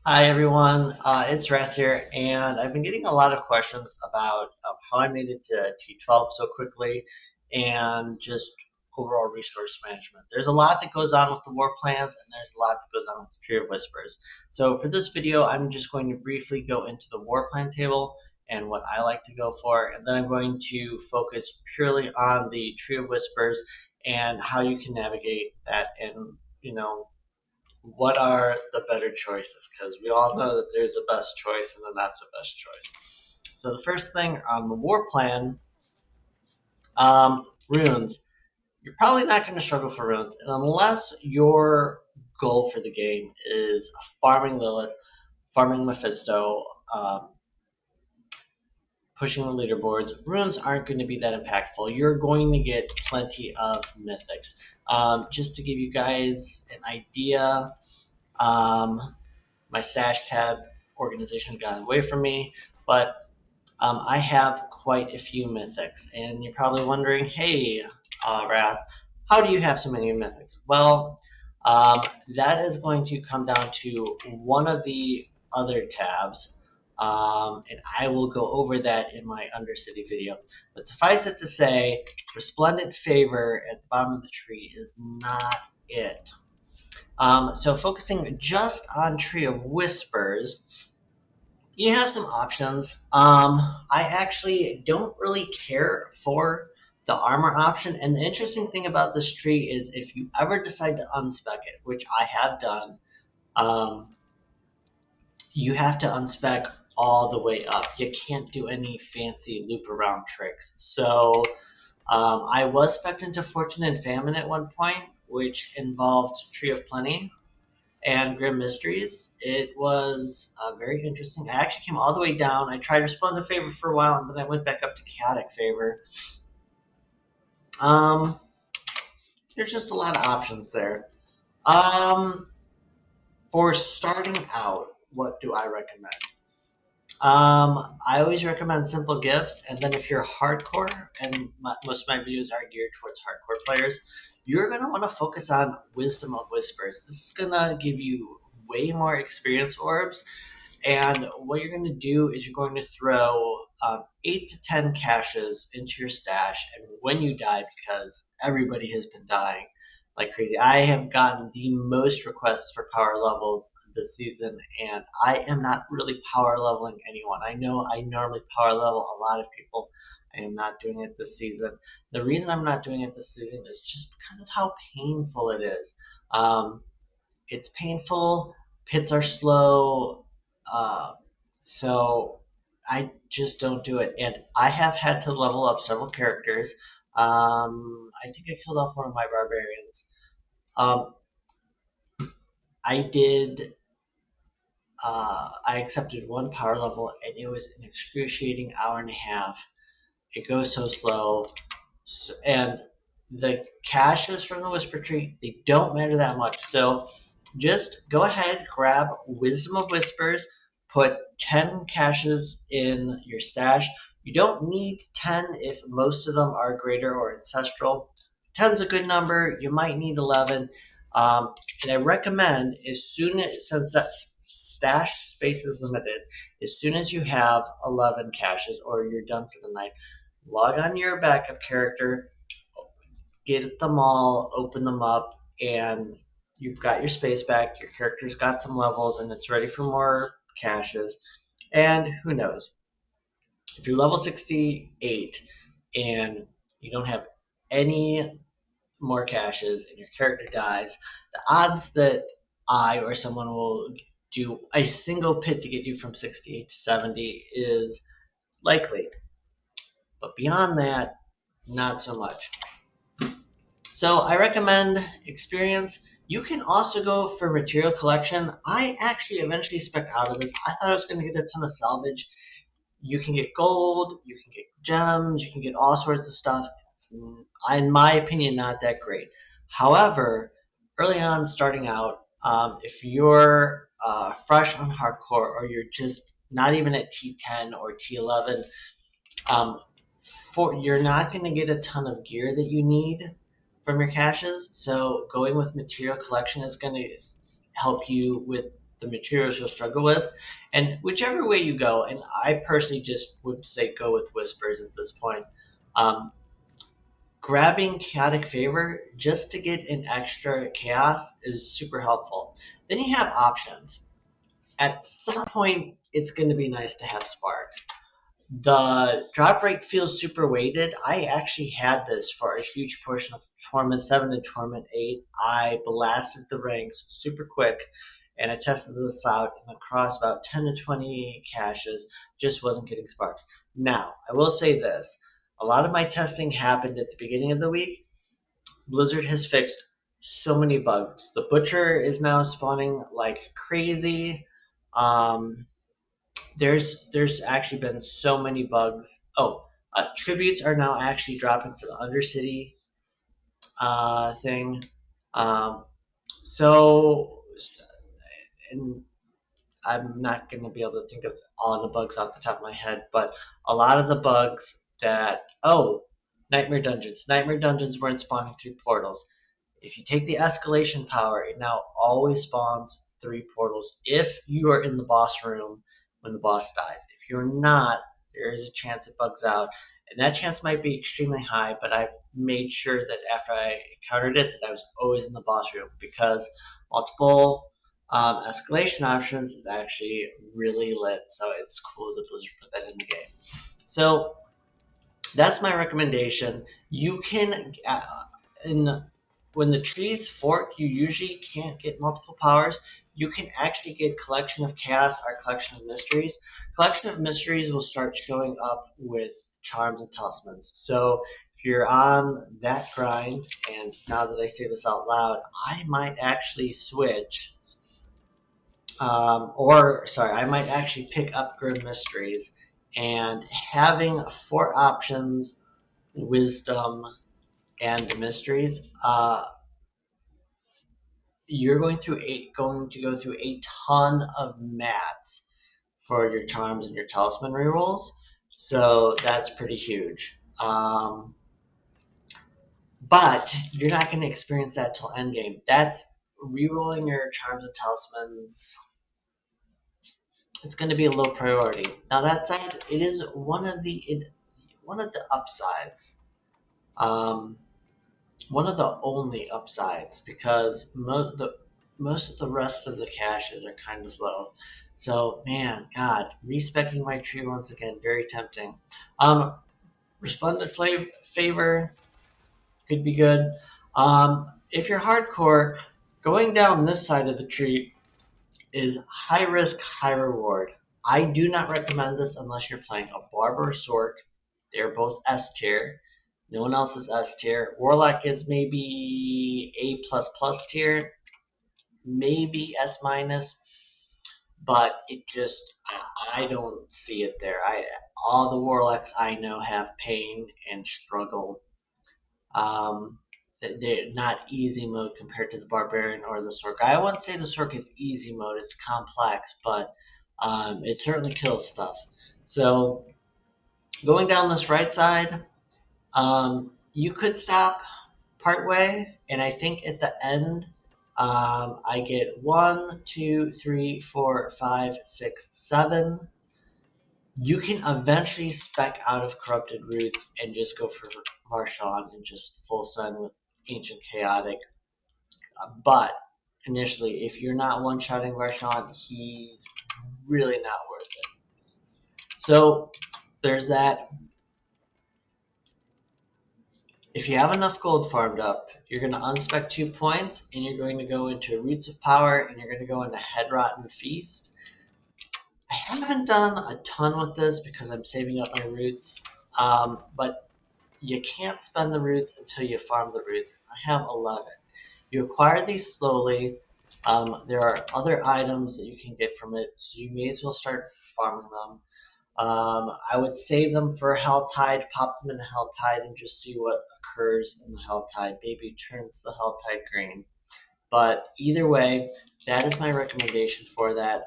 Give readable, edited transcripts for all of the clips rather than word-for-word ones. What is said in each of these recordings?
Hi everyone, it's Wrath here, and I've been getting a lot of questions about how I made it to T12 so quickly and just overall resource management. There's a lot that goes on with the war plans, and there's a lot that goes on with the Tree of Whispers. So for this video, I'm just going to briefly go into the war plan table and what I like to go for, and then I'm going to focus purely on the Tree of Whispers and how you can navigate that and, what are the better choices? Because we all know that there's a best choice and a not so best choice. So the first thing on the war plan, runes. You're probably not going to struggle for runes, and unless your goal for the game is farming Lilith, farming Mephisto, um, pushing the leaderboards, runes aren't going to be that impactful. You're going to get plenty of mythics. Just to give you guys an idea, um, my stash tab organization got away from me, but I have quite a few mythics, and you're probably wondering, hey, Wrath, how do you have so many mythics? Well, um, that is going to come down to one of the other tabs, and I will go over that in my Undercity video. But suffice it to say, Resplendent Favor at the bottom of the tree is not it. So focusing just on Tree of Whispers, you have some options. I actually don't really care for the armor option, and the interesting thing about this tree is if you ever decide to unspec it, which I have done, um, you have to unspec all the way up. You can't do any fancy loop around tricks. So I was spec'd into Fortune and Famine at one point, which involved Tree of Plenty and Grim Mysteries. It was very interesting. I actually came all the way down. I tried Resplendent Favor for a while, and then I went back up to Chaotic Favor. Um, there's just a lot of options there. Um, for starting out, what do I recommend? I always recommend simple gifts, and then if you're hardcore, and most of my videos are geared towards hardcore players, you're going to want to focus on Wisdom of Whispers. This is going to give you way more experience orbs. And what you're going to do is you're going to throw 8 to 10 caches into your stash. And when you die, because everybody has been dying like crazy, I have gotten the most requests for power levels this season, and I am not really power leveling anyone. I know I normally power level a lot of people. I am not doing it this season. The reason I'm not doing it this season is just because of how painful it is. Um, it's painful. Pits are slow. Uh, so I just don't do it. And I have had to level up several characters. I think I killed off one of my barbarians. Um, I did. I accepted one power level, and it was an excruciating hour and a half. It goes so slow. And the caches from the Whisper Tree, they don't matter that much. So just go ahead, grab Wisdom of Whispers, put 10 caches in your stash. You don't need 10 if most of them are greater or ancestral. 10's a good number. You might need 11. And I recommend as soon as, since that stash space is limited, as soon as you have 11 caches or you're done for the night, log on your backup character, get them all, open them up, and you've got your space back. Your character's got some levels, and it's ready for more caches. And who knows? If you're level 68 and you don't have any more caches and your character dies, the odds that I or someone will do a single pit to get you from 68 to 70 is likely. But beyond that, not so much. So I recommend experience. You can also go for material collection. I actually eventually spec out of this. I thought I was going to get a ton of salvage. You can get gold, you can get gems, you can get all sorts of stuff. It's, in my opinion, not that great. However, early on, starting out, if you're fresh on hardcore or you're just not even at T10 or T11, um, you're not going to get a ton of gear that you need from your caches. So going with material collection is going to help you with the materials you'll struggle with. And whichever way you go, and I personally just would say go with whispers at this point. Um, Grabbing chaotic favor just to get an extra chaos is super helpful. Then you have options. At some point, it's going to be nice to have sparks. The drop rate feels super weighted. I actually had this for a huge portion of Torment 7 and Torment 8. I blasted the ranks super quick and I tested this out, and across about 10 to 20 caches, just wasn't getting sparks. Now, I will say this, a lot of my testing happened at the beginning of the week. Blizzard has fixed so many bugs. The Butcher is now spawning like crazy. Um, there's actually been so many bugs. Oh, tributes are now actually dropping for the Undercity thing. Um, so, and I'm not going to be able to think of all the bugs off the top of my head, but a lot of the bugs that, oh, Nightmare Dungeons. Nightmare Dungeons weren't spawning through portals. If you take the escalation power, it now always spawns 3 portals if you are in the boss room when the boss dies. If you're not, there is a chance it bugs out. And that chance might be extremely high, but I've made sure that after I encountered it, that I was always in the boss room because multiple escalation options is actually really lit. So it's cool that Blizzard put that in the game. So that's my recommendation. You can, in when the trees fork, you usually can't get multiple powers. You can actually get Collection of Chaos or Collection of Mysteries. Collection of Mysteries will start showing up with charms and talismans. So if you're on that grind, and now that I say this out loud, I might actually switch. I might actually pick up Grim Mysteries, and having 4 options, Wisdom, and Mysteries. You're going to go through a ton of mats for your charms and your talisman rerolls. So that's pretty huge. But you're not going to experience that till endgame. That's rerolling your charms and talismans. It's going to be a low priority. Now that said, it is one of the upsides. Um, One of the only upsides because most of the rest of the caches are kind of low. So man, God, respecking my tree once again, very tempting. Resplendent favor could be good. If you're hardcore, going down this side of the tree is high risk, high reward. I do not recommend this unless you're playing a Barber or Sork. They're both S tier. No one else is S tier. Warlock is maybe A plus plus tier, maybe S minus, but it just I don't see it there. I all the Warlocks I know have pain and struggle. Um, they're not easy mode compared to the Barbarian or the Sork. I wouldn't say the Sork is easy mode. It's complex, but it certainly kills stuff. So going down this right side, you could stop partway, and I think at the end, I get 1, 2, 3, 4, 5, 6, 7. You can eventually spec out of Corrupted Roots and just go for Marshawn and just full send with Ancient Chaotic. But initially, if you're not one-shotting Marshawn, he's really not worth it. So there's that. If you have enough gold farmed up, you're going to unspec 2 points, and you're going to go into Roots of Power, and you're going to go into Head Rotten Feast. I haven't done a ton with this because I'm saving up my roots, but you can't spend the roots until you farm the roots. I have 11. You acquire these slowly. There are other items that you can get from it, so you may as well start farming them. I would save them for Helltide, pop them in Helltide, and just see what occurs in the Helltide. Maybe turns the Helltide green. But either way, that is my recommendation for that.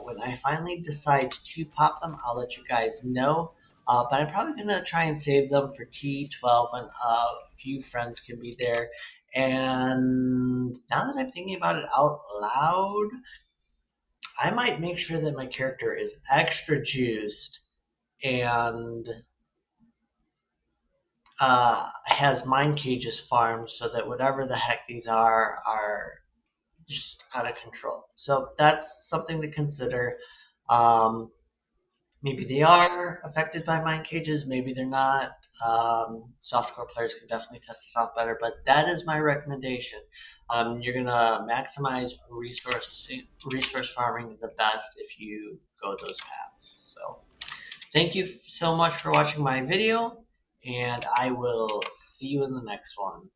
When I finally decide to pop them, I'll let you guys know. But I'm probably going to try and save them for T12 when a few friends can be there. And now that I'm thinking about it out loud, I might make sure that my character is extra juiced and has mind cages farmed so that whatever the heck these are just out of control. So that's something to consider. Um, Maybe they are affected by mind cages, maybe they're not. Softcore players can definitely test it out better, but that is my recommendation. You're gonna maximize resource farming the best if you go those paths. So thank you so much for watching my video, and I will see you in the next one.